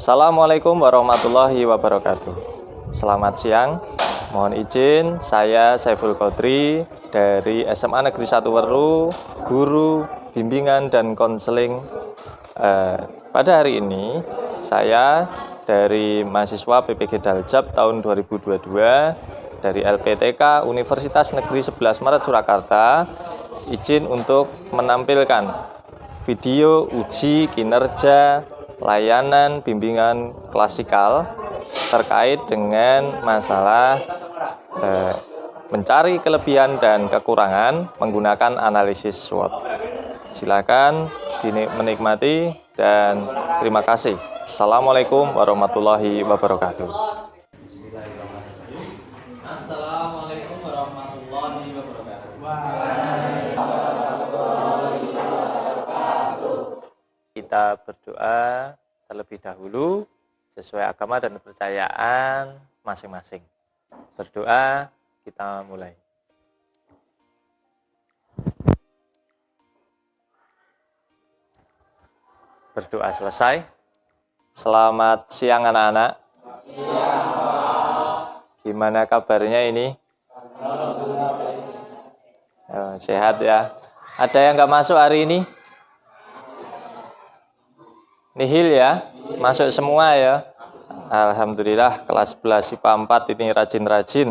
Assalamualaikum warahmatullahi wabarakatuh. Selamat siang. Mohon izin, saya Saiful Qadri dari SMA Negeri 1 Weru, guru bimbingan dan konseling. Pada hari ini, saya dari mahasiswa PPG Daljab tahun 2022 dari LPTK Universitas Negeri 11 Maret Surakarta, izin untuk menampilkan video uji kinerja layanan bimbingan klasikal terkait dengan masalah mencari kelebihan dan kekurangan menggunakan analisis SWOT. Silakan menikmati dan terima kasih. Assalamualaikum warahmatullahi wabarakatuh. Assalamualaikum warahmatullahi wabarakatuh. Kita berdoa terlebih dahulu sesuai agama dan kepercayaan masing-masing. Berdoa, kita mulai. Berdoa selesai. Selamat siang anak-anak. Gimana kabarnya ini? Sehat ya. Ada yang nggak masuk hari ini? Nihil ya? Masuk semua ya? Alhamdulillah, kelas 11 IPA 4 ini rajin-rajin.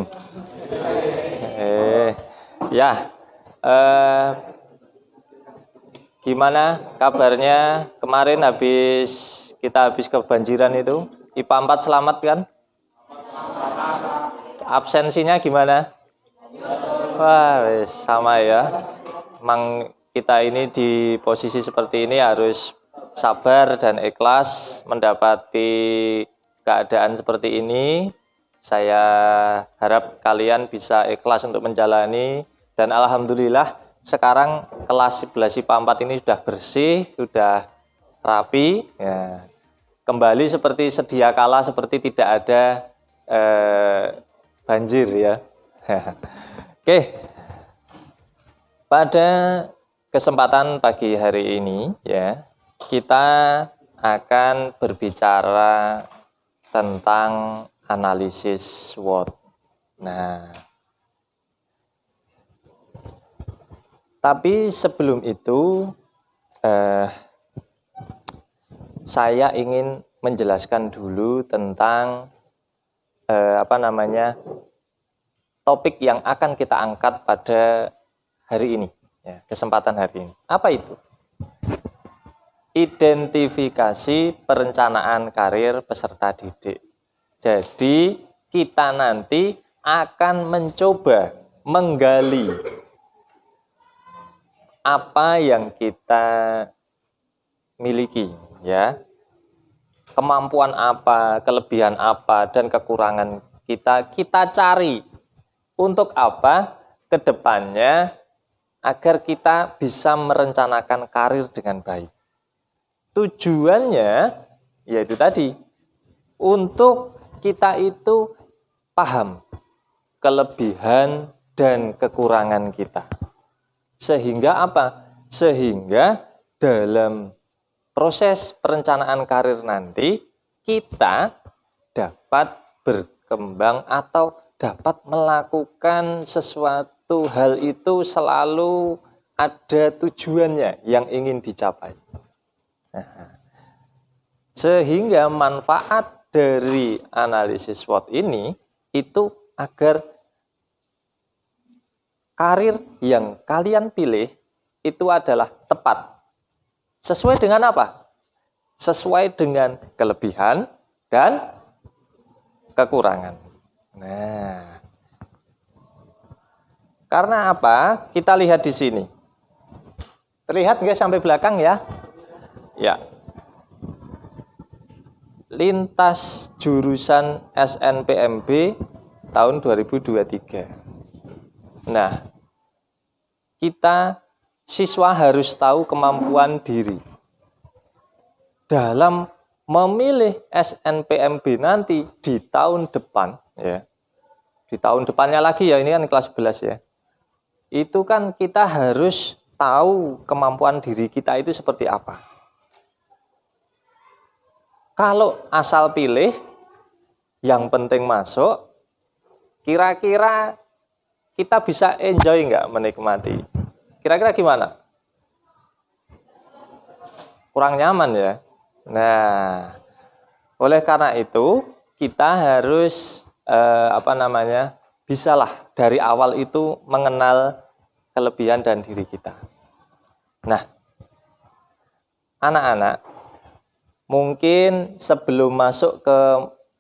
Gimana kabarnya? Kemarin kita habis kebanjiran itu. IPA 4 selamat kan? Absensinya gimana? Wah, sama ya. Emang kita ini di posisi seperti ini harus sabar dan ikhlas mendapati keadaan seperti ini. Saya harap kalian bisa ikhlas untuk menjalani. Dan alhamdulillah sekarang kelas 11 IPA 4 ini sudah bersih, sudah rapi ya. Kembali seperti sedia kala, seperti tidak ada banjir ya. Oke. Pada kesempatan pagi hari ini ya, kita akan berbicara tentang analisis SWOT. Nah, tapi sebelum itu saya ingin menjelaskan dulu tentang topik yang akan kita angkat pada hari ini, ya, kesempatan hari ini. Apa itu? Identifikasi perencanaan karir peserta didik. Jadi kita nanti akan mencoba menggali apa yang kita miliki, ya, kemampuan apa, kelebihan apa, dan kekurangan kita cari untuk apa ke depannya agar kita bisa merencanakan karir dengan baik. Tujuannya yaitu tadi, untuk kita itu paham kelebihan dan kekurangan kita. Sehingga apa? Sehingga dalam proses perencanaan karir nanti kita dapat berkembang atau dapat melakukan sesuatu hal itu selalu ada tujuannya yang ingin dicapai. Sehingga manfaat dari analisis SWOT ini itu agar karir yang kalian pilih itu adalah tepat. Sesuai dengan apa? Sesuai dengan kelebihan dan kekurangan. Nah, karena apa? Kita lihat di sini. Terlihat nggak sampai belakang ya? Ya. Lintas jurusan SNPMB tahun 2023. Nah, kita siswa harus tahu kemampuan diri dalam memilih SNPMB nanti di tahun depan ya. Di tahun depannya lagi ya, ini kan kelas 11 ya. Itu kan kita harus tahu kemampuan diri kita itu seperti apa. Kalau asal pilih, yang penting masuk, kira-kira kita bisa enjoy nggak menikmati? Kira-kira gimana? Kurang nyaman ya. Nah, oleh karena itu kita harus bisalah dari awal itu mengenal kelebihan dan diri kita. Nah, anak-anak, mungkin sebelum masuk ke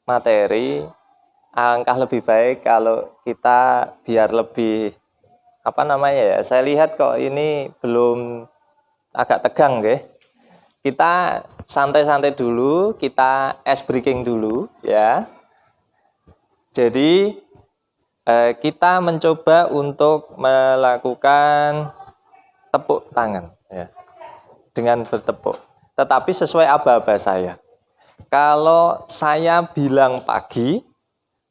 materi, alangkah lebih baik kalau kita biar lebih saya lihat kok ini belum agak tegang nggih. Kita santai-santai dulu, kita ice breaking dulu ya. Jadi kita mencoba untuk melakukan tepuk tangan ya. Dengan bertepuk. Tetapi sesuai aba-aba saya. Kalau saya bilang pagi,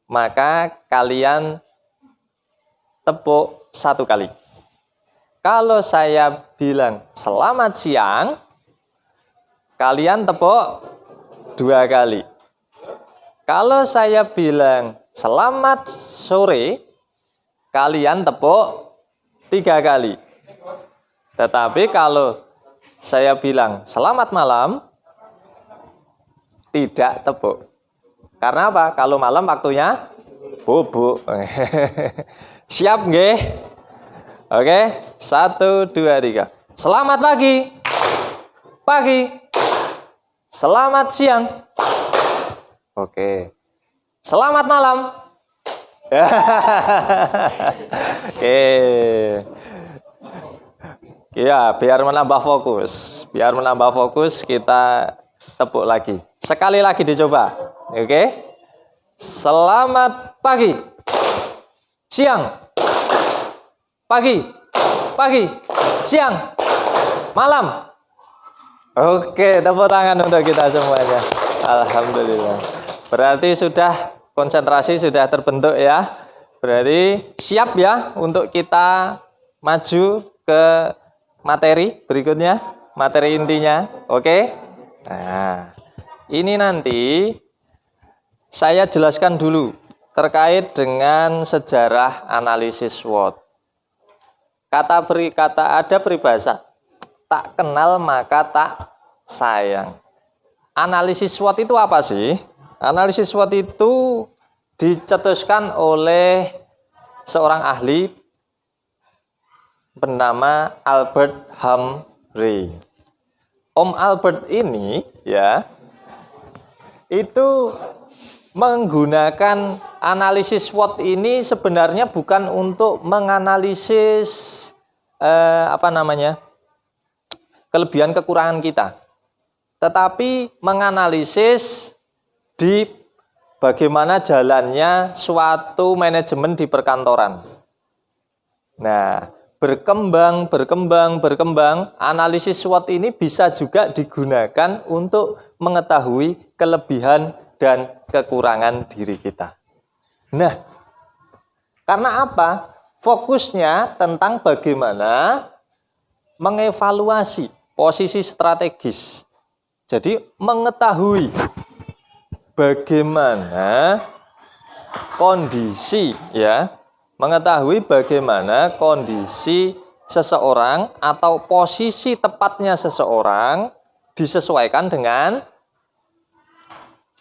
maka kalian tepuk 1 kali. Kalau saya bilang selamat siang, kalian tepuk 2 kali. Kalau saya bilang selamat sore, kalian tepuk 3 kali. Tetapi kalau saya bilang selamat malam, tidak tepuk. Karena apa? Kalau malam waktunya bubuk. Siap nggih? Oke, 1, 2, 3. Selamat pagi. Pagi. Selamat siang. Oke. Selamat malam. Oke. Ya, biar menambah fokus. Biar menambah fokus, kita tepuk lagi. Sekali lagi dicoba. Oke. Selamat pagi. Siang. Pagi. Pagi. Siang. Malam. Oke, tepuk tangan untuk kita semuanya. Alhamdulillah. Berarti sudah konsentrasi sudah terbentuk ya. Berarti siap ya untuk kita maju ke materi berikutnya, materi intinya, oke? Nah, ini nanti saya jelaskan dulu terkait dengan sejarah analisis SWOT. Ada peribahasa, tak kenal maka tak sayang. Analisis SWOT itu apa sih? Analisis SWOT itu dicetuskan oleh seorang ahli bernama Albert Humphrey. Om Albert ini ya itu menggunakan analisis SWOT ini sebenarnya bukan untuk menganalisis kelebihan kekurangan kita, tetapi menganalisis di bagaimana jalannya suatu manajemen di perkantoran. Nah, berkembang, analisis SWOT ini bisa juga digunakan untuk mengetahui kelebihan dan kekurangan diri kita. Nah, karena apa? Fokusnya tentang bagaimana mengevaluasi posisi strategis. Jadi, mengetahui bagaimana kondisi mengetahui bagaimana kondisi seseorang atau posisi tepatnya seseorang disesuaikan dengan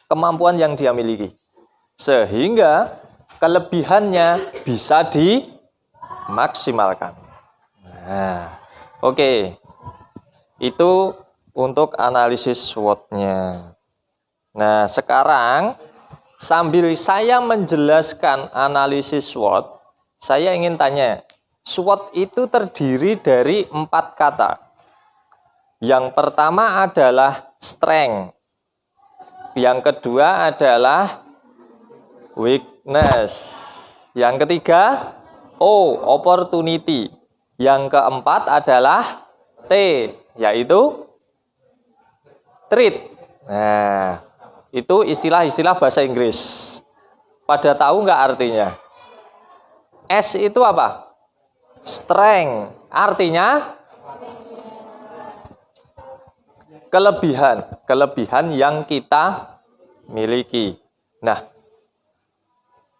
kemampuan yang dia miliki. Sehingga kelebihannya bisa dimaksimalkan. Nah, oke. Itu untuk analisis SWOT-nya. Nah, sekarang sambil saya menjelaskan analisis SWOT, saya ingin tanya, SWOT itu terdiri dari 4 kata. Yang pertama adalah strength. Yang kedua adalah weakness. Yang ketiga, opportunity. Yang keempat adalah T, yaitu threat. Nah, itu istilah-istilah bahasa Inggris. Pada tahu nggak artinya? S itu apa? Strength. Artinya kelebihan yang kita miliki. Nah,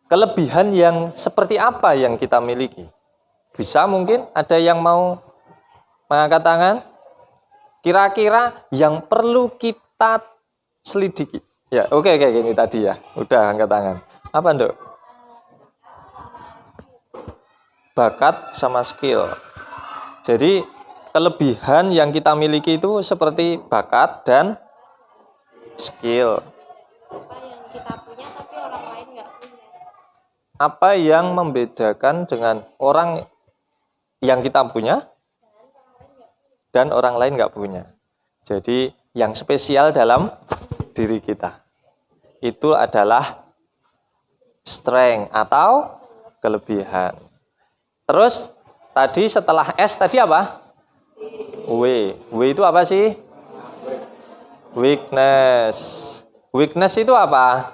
kelebihan yang seperti apa yang kita miliki? Bisa mungkin ada yang mau mengangkat tangan? Kira-kira yang perlu kita selidiki. Ya, oke, ini tadi ya. Udah angkat tangan. Apa, Nduk? Bakat sama skill. Jadi, kelebihan yang kita miliki itu seperti bakat dan skill. Apa yang kita punya tapi orang lain nggak punya. Apa yang membedakan dengan orang yang kita punya dan orang lain nggak punya? Jadi, yang spesial dalam diri kita itu adalah strength atau kelebihan. Terus tadi setelah S tadi apa? W. W itu apa sih? Weakness. Weakness itu apa?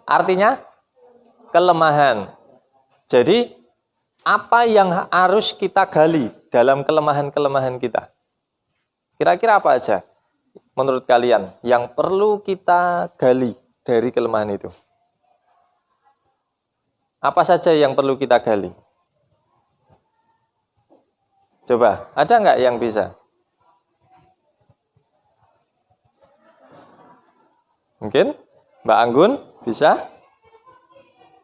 Artinya kelemahan. Jadi apa yang harus kita gali dalam kelemahan-kelemahan kita? Kira-kira apa aja menurut kalian yang perlu kita gali dari kelemahan itu? Apa saja yang perlu kita gali? Coba, ada nggak yang bisa? Mungkin Mbak Anggun bisa?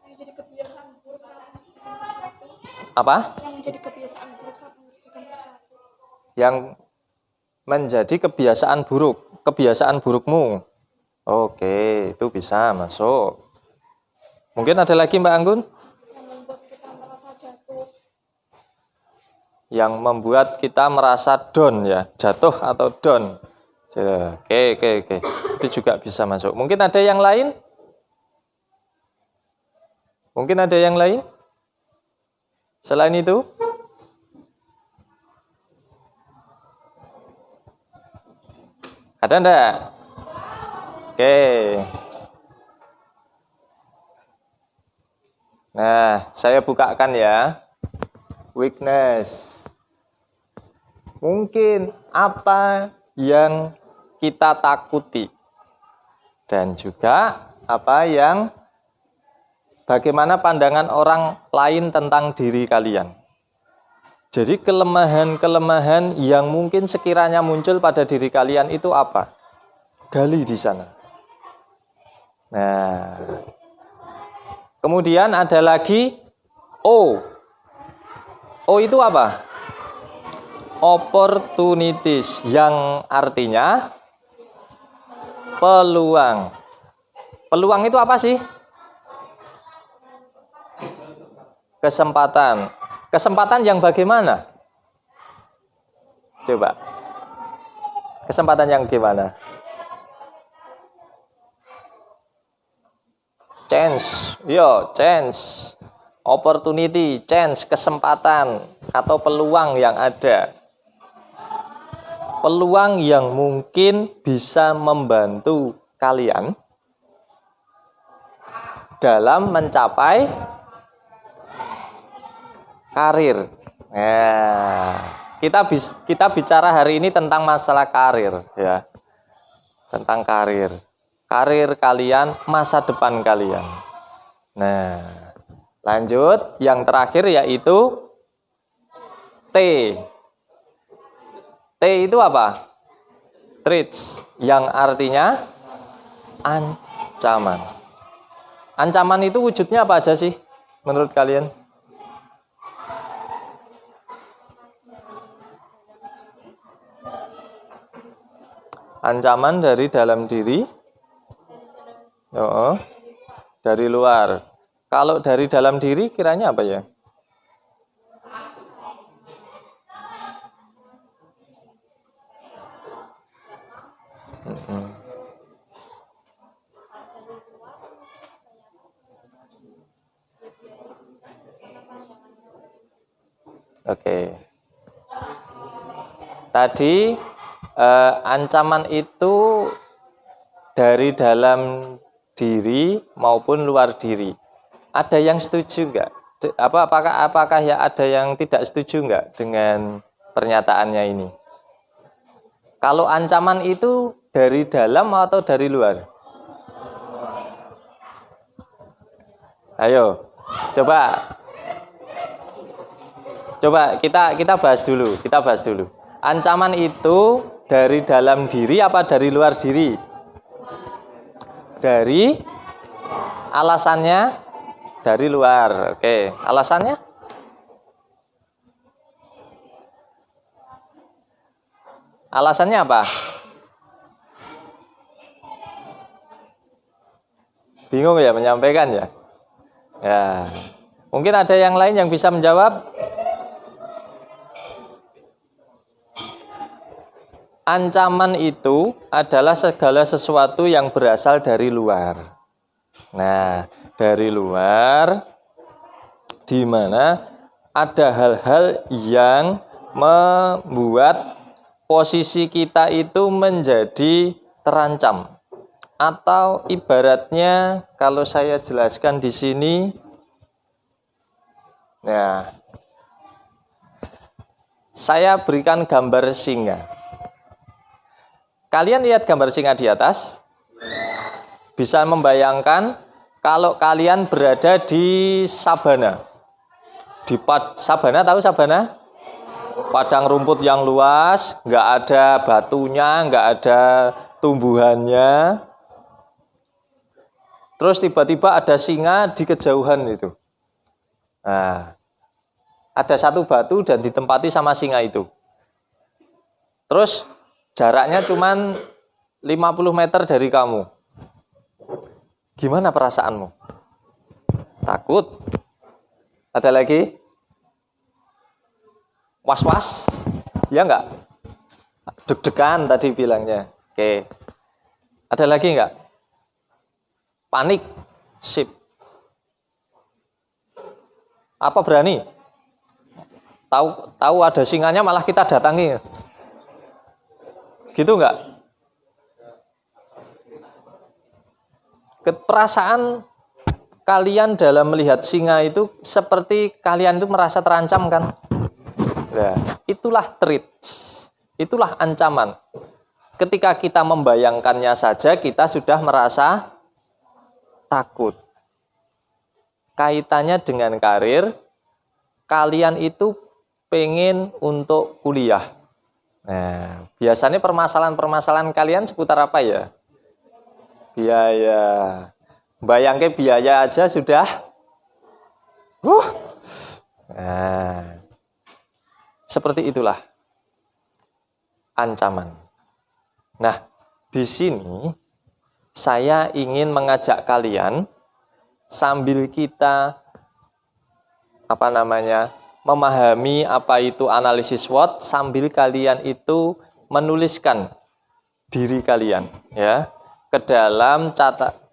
Yang jadi kebiasaan buruk saat mengerjakan sesuatu. Apa? Yang menjadi kebiasaan buruk saat mengerjakan sesuatu. Yang menjadi kebiasaan burukmu. Oke, itu bisa masuk. Mungkin ada lagi Mbak Anggun? Yang membuat kita merasa jatuh. Yang membuat kita merasa down ya, jatuh atau down. Oke. Itu juga bisa masuk. Mungkin ada yang lain? Mungkin ada yang lain? Selain itu? Ada enggak? Oke. Nah, saya bukakan ya. Weakness. Mungkin apa yang kita takuti. Dan juga apa yang bagaimana pandangan orang lain tentang diri kalian. Jadi kelemahan-kelemahan yang mungkin sekiranya muncul pada diri kalian itu apa? Gali di sana. Nah, kemudian ada lagi O. O itu apa? Opportunities, yang artinya peluang. Peluang itu apa sih? Kesempatan. Kesempatan yang bagaimana? Coba. Kesempatan yang gimana? Chance. Chance. Opportunity, chance, kesempatan atau peluang yang ada. Peluang yang mungkin bisa membantu kalian dalam mencapai karir. Nah, kita bicara hari ini tentang masalah karir ya. Tentang karir. Karir kalian, masa depan kalian. Nah, lanjut yang terakhir yaitu T. T itu apa? Threats, yang artinya ancaman. Ancaman itu wujudnya apa aja sih menurut kalian? Ancaman dari dalam diri, dari luar. Kalau dari dalam diri kiranya apa ya? Oke. Tadi ancaman itu dari dalam diri maupun luar diri. Ada yang setuju nggak? Apakah ya ada yang tidak setuju nggak dengan pernyataannya ini? Kalau ancaman itu dari dalam atau dari luar? Ayo, coba kita bahas dulu. Ancaman itu dari dalam diri apa dari luar diri? Dari alasannya dari luar. Oke, alasannya? Alasannya apa? Bingung ya menyampaikan ya? Ya. Mungkin ada yang lain yang bisa menjawab? Ancaman itu adalah segala sesuatu yang berasal dari luar. Nah, dari luar di mana ada hal-hal yang membuat posisi kita itu menjadi terancam. Atau ibaratnya kalau saya jelaskan di sini, nah, saya berikan gambar singa. Kalian lihat gambar singa di atas? Bisa membayangkan kalau kalian berada di sabana. Sabana, tahu sabana? Padang rumput yang luas, nggak ada batunya, nggak ada tumbuhannya. Terus tiba-tiba ada singa di kejauhan itu. Nah, ada satu batu dan ditempati sama singa itu. Terus jaraknya cuma 50 meter dari kamu. Gimana perasaanmu? Takut? Ada lagi? Was-was? Ya enggak? Deg-degan tadi bilangnya. Oke. Ada lagi enggak? Panik? Sip. Apa berani? Tahu ada singanya malah kita datangi. Gitu enggak? Perasaan kalian dalam melihat singa itu seperti kalian itu merasa terancam kan? Nah, itulah threats, itulah ancaman. Ketika kita membayangkannya saja kita sudah merasa takut. Kaitannya dengan karir, kalian itu pengen untuk kuliah. Nah, biasanya permasalahan-permasalahan kalian seputar apa ya? Biaya. Bayangke biaya aja sudah. Nah, seperti itulah ancaman. Nah, di sini saya ingin mengajak kalian sambil kita memahami apa itu analisis SWOT, sambil kalian itu menuliskan diri kalian ya ke dalam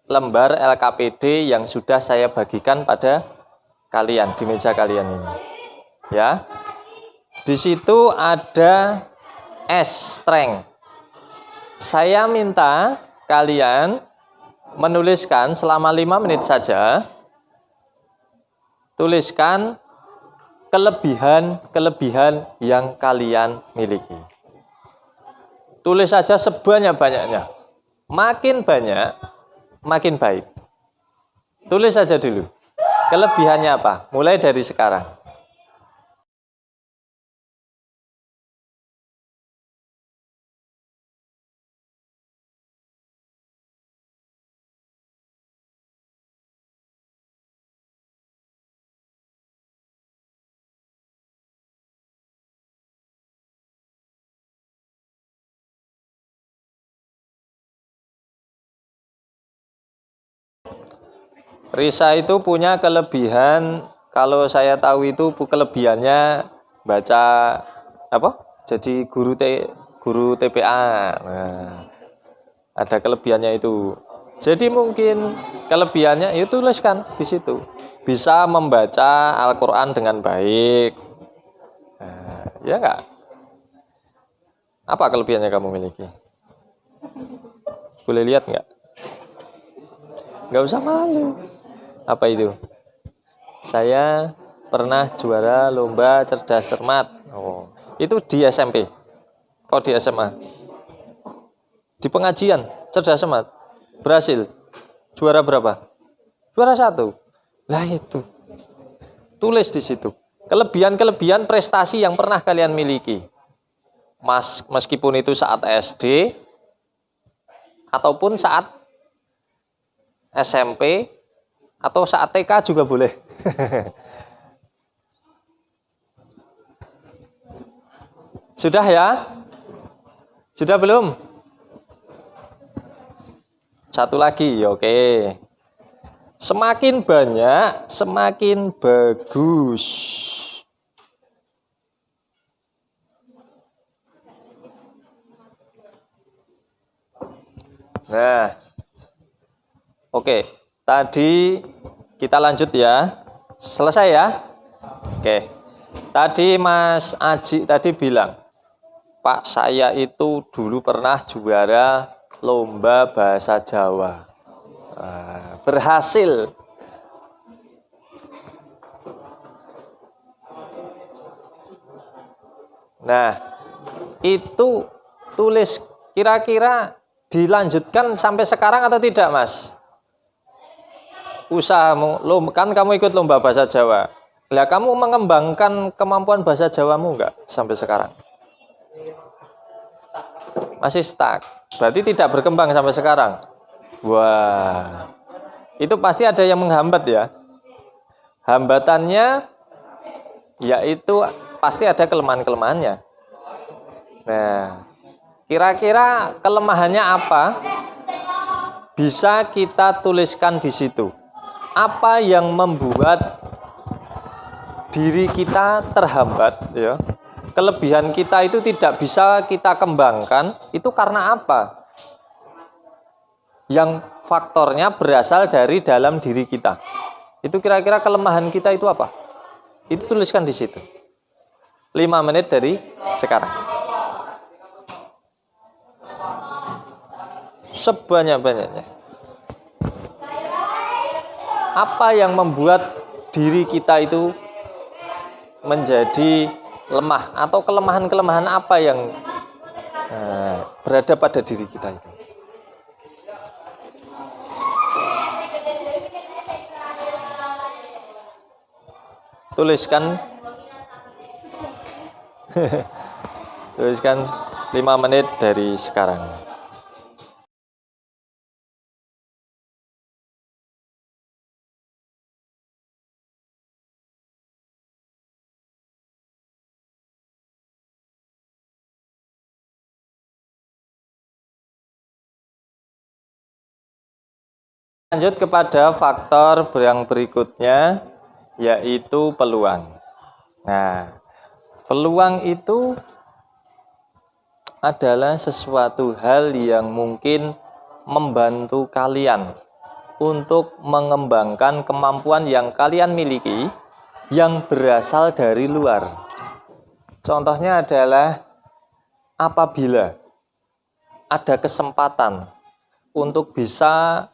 lembar LKPD yang sudah saya bagikan pada kalian di meja kalian ini. Ya. Di situ ada S, strength. Saya minta kalian menuliskan selama 5 menit saja, tuliskan kelebihan yang kalian miliki. Tulis saja sebanyak-banyaknya. Makin banyak, makin baik. Tulis saja dulu. Kelebihannya apa? Mulai dari sekarang. Risa itu punya kelebihan, kalau saya tahu itu kelebihannya baca apa? Jadi guru TPA. Nah, ada kelebihannya itu. Jadi mungkin kelebihannya itu tuliskan di situ. Bisa membaca Al-Qur'an dengan baik. Nah, ya enggak? Apa kelebihannya kamu miliki? Boleh lihat enggak? Enggak usah malu. Apa itu? Saya pernah juara lomba cerdas cermat. Oh, itu di SMP. Oh, di SMA. Di pengajian, cerdas cermat, berhasil. Juara berapa? Juara 1. Lah itu. Tulis di situ. Kelebihan-kelebihan prestasi yang pernah kalian miliki. Meskipun itu saat SD, ataupun saat SMP, atau saat TK juga boleh. Sudah ya? Sudah belum? Satu lagi, oke. Semakin banyak, semakin bagus. Nah, oke. Tadi kita lanjut ya. Selesai ya? Oke. Tadi Mas Aji tadi bilang, Pak, saya itu dulu pernah juara lomba bahasa Jawa. Berhasil. Nah, itu tulis kira-kira dilanjutkan sampai sekarang atau tidak, Mas? Usahamu, kan kamu ikut lomba bahasa Jawa. Lah, kamu mengembangkan kemampuan bahasa Jawamu enggak sampai sekarang? Masih stuck. Berarti tidak berkembang sampai sekarang. Wah, itu pasti ada yang menghambat ya. Hambatannya yaitu pasti ada kelemahan-kelemahannya. Nah, kira-kira kelemahannya apa? Bisa kita tuliskan di situ. Apa yang membuat diri kita terhambat ya? Kelebihan kita itu tidak bisa kita kembangkan, itu karena apa? Yang faktornya berasal dari dalam diri kita. Itu kira-kira kelemahan kita itu apa? Itu tuliskan di situ. 5 menit dari sekarang. Sebanyak-banyaknya. Apa yang membuat diri kita itu menjadi lemah, atau kelemahan-kelemahan apa yang berada pada diri kita itu? Tuliskan. Tuliskan 5 menit dari sekarang. Lanjut kepada faktor yang berikutnya, yaitu peluang. Nah, peluang itu adalah sesuatu hal yang mungkin membantu kalian untuk mengembangkan kemampuan yang kalian miliki yang berasal dari luar. Contohnya adalah apabila ada kesempatan untuk bisa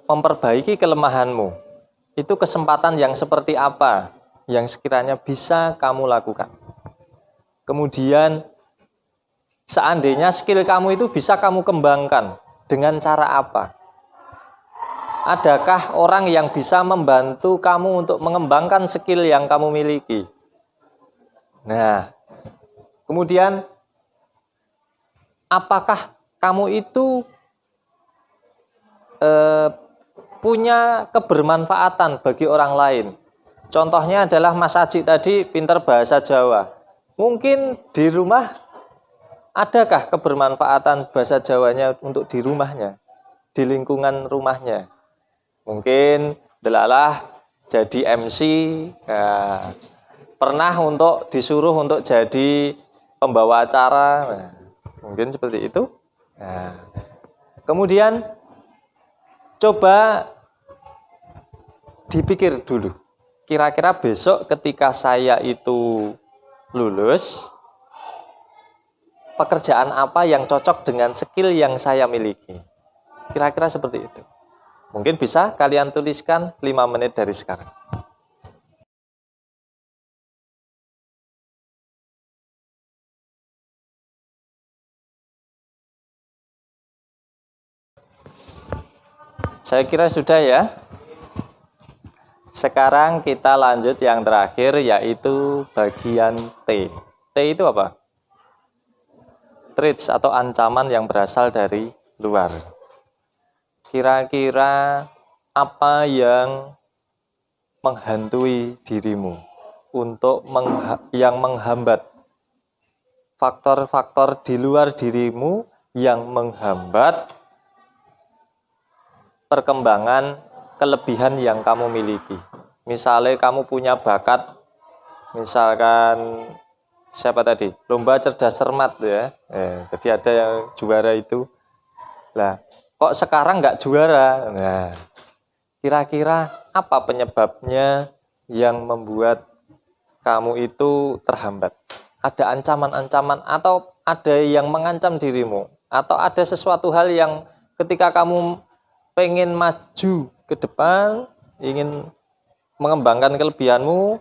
memperbaiki kelemahanmu, itu kesempatan yang seperti apa yang sekiranya bisa kamu lakukan. Kemudian seandainya skill kamu itu bisa kamu kembangkan, dengan cara apa? Adakah orang yang bisa membantu kamu untuk mengembangkan skill yang kamu miliki? Nah, kemudian apakah kamu itu punya kebermanfaatan bagi orang lain? Contohnya adalah Mas Aji tadi pintar bahasa Jawa. Mungkin di rumah adakah kebermanfaatan bahasa Jawanya untuk di rumahnya, di lingkungan rumahnya? Mungkin delalah jadi MC, pernah untuk disuruh untuk jadi pembawa acara, mungkin seperti itu. Kemudian coba dipikir dulu, kira-kira besok ketika saya itu lulus, pekerjaan apa yang cocok dengan skill yang saya miliki? Kira-kira seperti itu. Mungkin bisa kalian tuliskan 5 menit dari sekarang. Saya kira sudah ya. Sekarang kita lanjut yang terakhir, yaitu bagian T. T itu apa? Threats atau ancaman yang berasal dari luar. Kira-kira apa yang menghantui dirimu untuk yang menghambat, faktor-faktor di luar dirimu yang menghambat perkembangan kelebihan yang kamu miliki. Misalnya kamu punya bakat, misalkan siapa tadi? Lomba cerdas cermat ya. Jadi ada yang juara itu. Lah, kok sekarang nggak juara? Nah, kira-kira apa penyebabnya yang membuat kamu itu terhambat? Ada ancaman-ancaman atau ada yang mengancam dirimu? Atau ada sesuatu hal yang ketika kamu pengen maju ke depan, ingin mengembangkan kelebihanmu,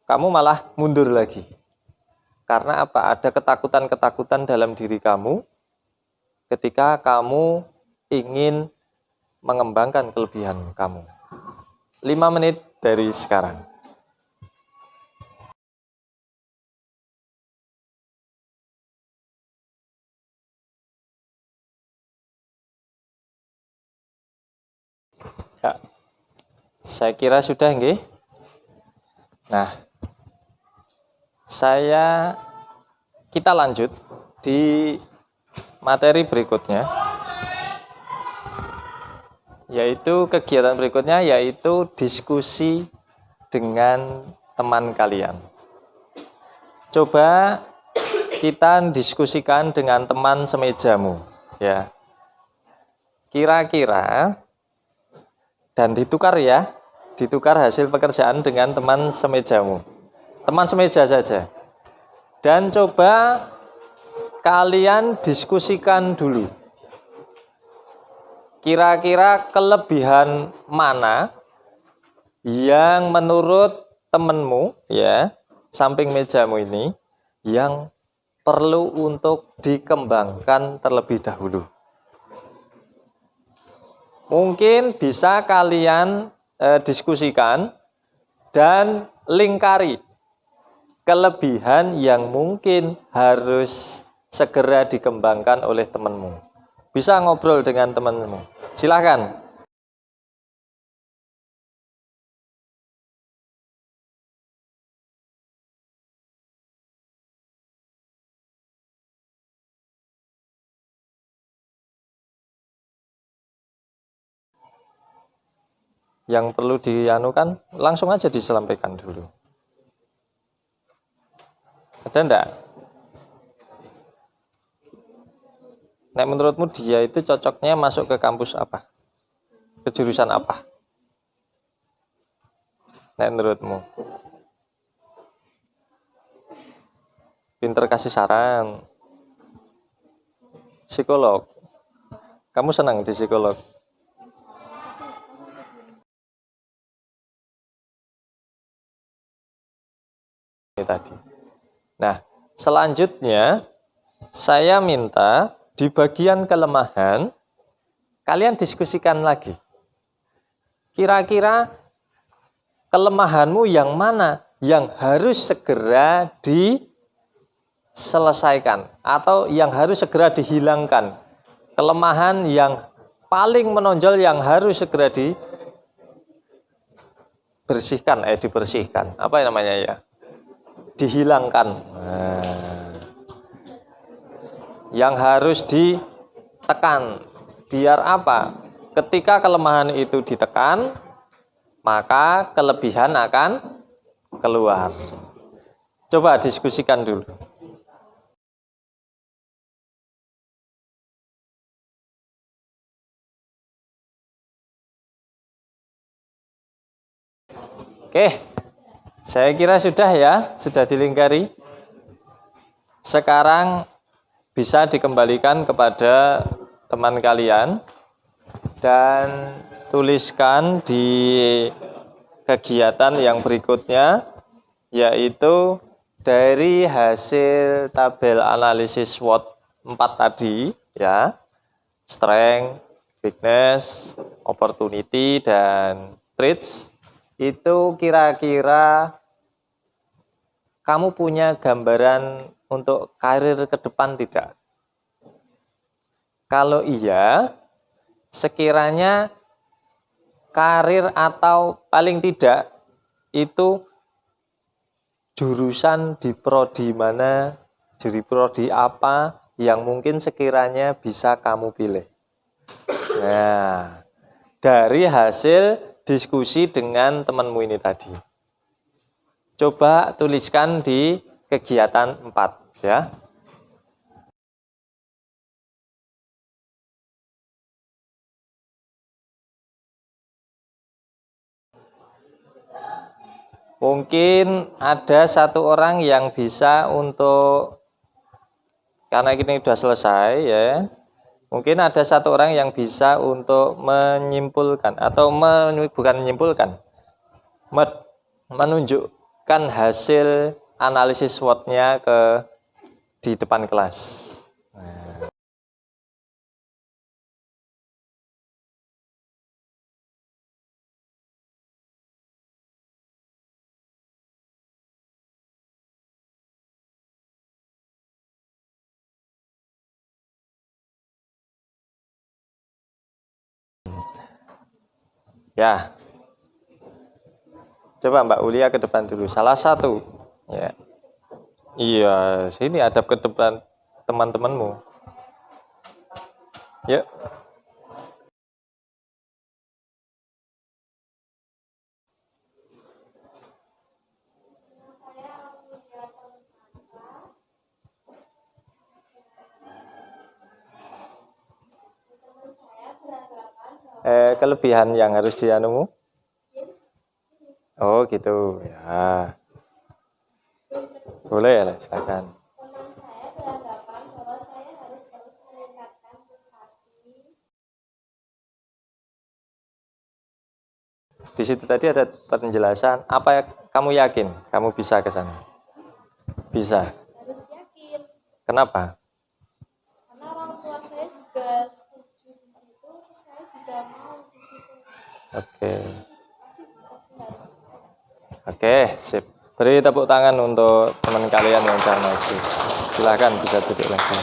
kamu malah mundur lagi. Karena apa? Ada ketakutan-ketakutan dalam diri kamu ketika kamu ingin mengembangkan kelebihan kamu. 5 menit dari sekarang. Ya, saya kira sudah nggih. Nah, kita lanjut di materi berikutnya, yaitu kegiatan berikutnya, yaitu diskusi dengan teman kalian. Coba kita diskusikan dengan teman semejamu, ya. Kira-kira, dan ditukar ya, ditukar hasil pekerjaan dengan teman semejamu. Teman semeja saja. Dan coba kalian diskusikan dulu. Kira-kira kelebihan mana yang menurut temanmu ya, samping mejamu ini, yang perlu untuk dikembangkan terlebih dahulu. Mungkin bisa kalian diskusikan dan lingkari kelebihan yang mungkin harus segera dikembangkan oleh temanmu. Bisa ngobrol dengan temanmu. Silahkan. Yang perlu dianukan, langsung aja disampaikan dulu. Ada enggak? Nek menurutmu dia itu cocoknya masuk ke kampus apa? Ke jurusan apa? Nek menurutmu? Pinter kasih saran. Psikolog. Kamu senang di psikolog? Ini tadi. Nah, selanjutnya saya minta di bagian kelemahan kalian diskusikan lagi. Kira-kira kelemahanmu yang mana yang harus segera diselesaikan atau yang harus segera dihilangkan? Kelemahan yang paling menonjol yang harus segera dibersihkan. Apa namanya ya? Dihilangkan. Nah, yang harus ditekan. Biar apa? Ketika kelemahan itu ditekan, maka kelebihan akan keluar. Coba diskusikan dulu. Oke, saya kira sudah ya, sudah dilingkari. Sekarang bisa dikembalikan kepada teman kalian dan tuliskan di kegiatan yang berikutnya, yaitu dari hasil tabel analisis SWOT 4 tadi ya, strength, weakness, opportunity, dan threats. Itu kira-kira kamu punya gambaran untuk karir ke depan tidak? Kalau iya, sekiranya karir atau paling tidak itu jurusan di prodi mana, di prodi apa yang mungkin sekiranya bisa kamu pilih. Nah, dari hasil diskusi dengan temanmu ini tadi. Coba tuliskan di kegiatan 4 ya. Mungkin ada satu orang yang bisa untuk, karena ini sudah selesai ya, mungkin ada satu orang yang bisa untuk menyimpulkan atau bukan menyimpulkan, menunjukkan hasil analisis SWOT-nya di depan kelas. Ya, coba Mbak Ulia ke depan dulu. Salah satu, ya. Iya, sini hadap ke depan teman-temanmu. Yuk. Kelebihan yang harus dianumu? Oh gitu, ya. Boleh ya, silakan. Teman saya beranggapan bahwa saya harus terus meningkatkan prestasi. Di situ tadi ada penjelasan. Apa kamu yakin kamu bisa ke sana? Bisa. Harus yakin. Kenapa? Karena orang tua saya juga setuju di situ, saya juga mau di situ. Oke. Pasti bisa sih, harus bisa. Oke, sip. Beri tepuk tangan untuk teman kalian yang sudah maju. Silakan bisa duduk lagi.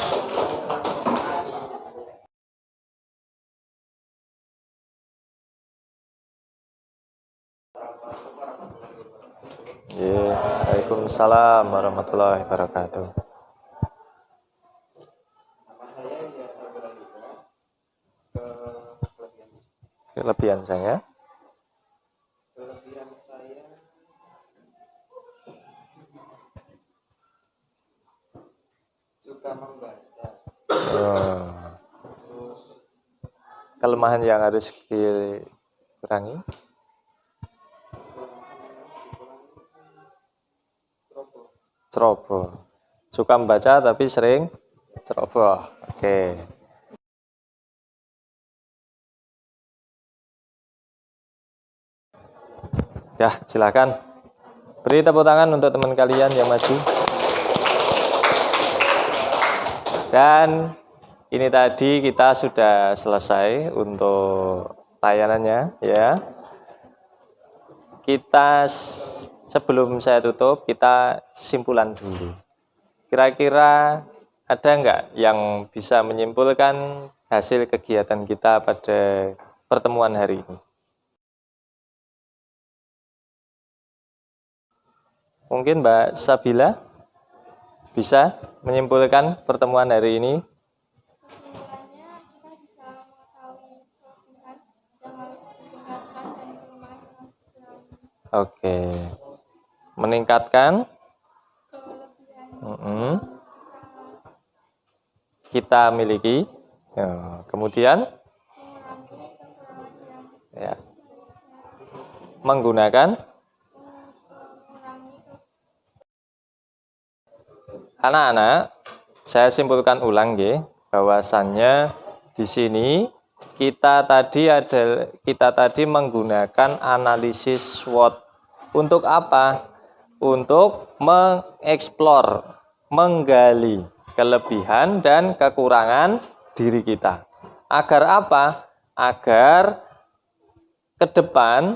Waalaikumsalam warahmatullahi wabarakatuh. Kelebihan saya? Suka membaca. Kelemahan yang harus dikurangi? Ceroboh. Suka membaca tapi sering ceroboh. Oke. Ya, silakan. Beri tepuk tangan untuk teman kalian yang maju. Dan ini tadi kita sudah selesai untuk layanannya ya. Kita sebelum saya tutup, kita simpulan dulu. Kira-kira ada nggak yang bisa menyimpulkan hasil kegiatan kita pada pertemuan hari ini? Mungkin Mbak Sabila bisa menyimpulkan pertemuan hari ini? Kesimpulannya, kita bisa mengetahui kelebihan yang harus ditingkatkan dan kelemahan yang harus dikurangi. Oke. Meningkatkan Kelebihan kita miliki. Ya, kemudian mengurangi kekurangan yang ya, menggunakan anak-anak. Saya simpulkan ulang ya, bahwasannya di sini kita tadi menggunakan analisis SWOT. Untuk apa? Untuk mengeksplor, menggali kelebihan dan kekurangan diri kita. Agar apa? agar ke depan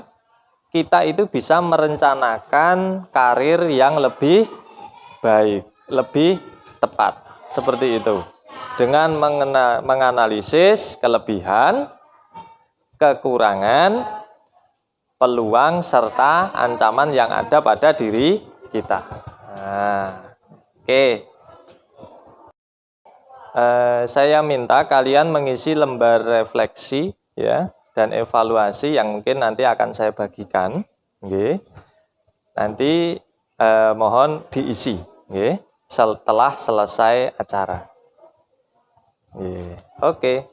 kita itu bisa merencanakan karir yang lebih baik, lebih tepat. Seperti itu. Dengan menganalisis kelebihan, kekurangan, peluang, serta ancaman yang ada pada diri kita. Nah, oke. Saya minta kalian mengisi lembar refleksi ya dan evaluasi yang mungkin nanti akan saya bagikan. Nanti mohon diisi setelah selesai acara. Oke.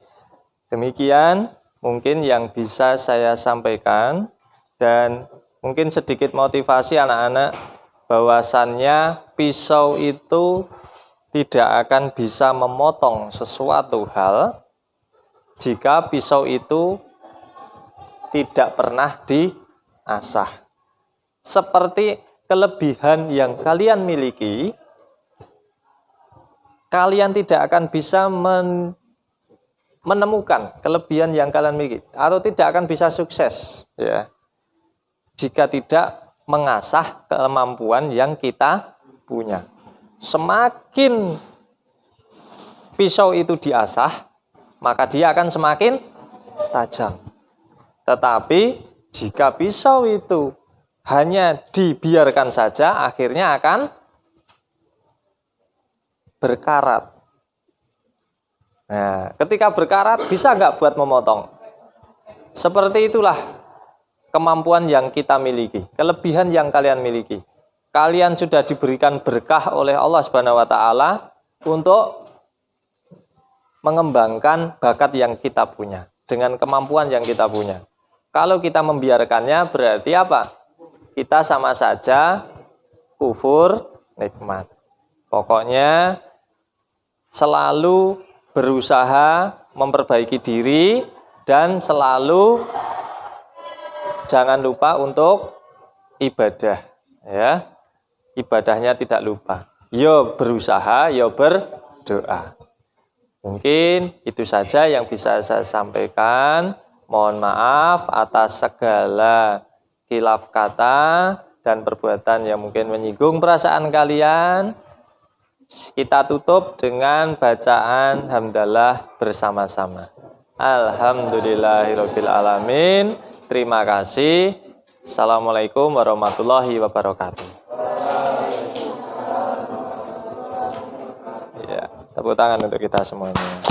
Demikian mungkin yang bisa saya sampaikan, dan mungkin sedikit motivasi anak-anak bahwasannya pisau itu tidak akan bisa memotong sesuatu hal jika pisau itu tidak pernah diasah. Seperti kelebihan yang kalian miliki, kalian tidak akan bisa menemukan kelebihan yang kalian miliki atau tidak akan bisa sukses ya jika tidak mengasah kemampuan yang kita punya. Semakin pisau itu diasah, maka dia akan semakin tajam. Tetapi jika pisau itu hanya dibiarkan saja, akhirnya akan berkarat. Nah, ketika berkarat bisa nggak buat memotong? Seperti itulah kemampuan yang kita miliki, kelebihan yang kalian miliki. Kalian sudah diberikan berkah oleh Allah Subhanahu wa taala untuk mengembangkan bakat yang kita punya dengan kemampuan yang kita punya. Kalau kita membiarkannya berarti apa? Kita sama saja kufur nikmat. Pokoknya selalu berusaha memperbaiki diri dan selalu jangan lupa untuk ibadah ya. Ibadahnya tidak lupa. Yo berusaha, yo berdoa. Mungkin itu saja yang bisa saya sampaikan. Mohon maaf atas segala khilaf kata dan perbuatan yang mungkin menyinggung perasaan kalian. Kita tutup dengan bacaan hamdalah bersama-sama. Alhamdulillahirabbil alamin. Terima kasih. Assalamualaikum warahmatullahi wabarakatuh. Ya, tepuk tangan untuk kita semuanya.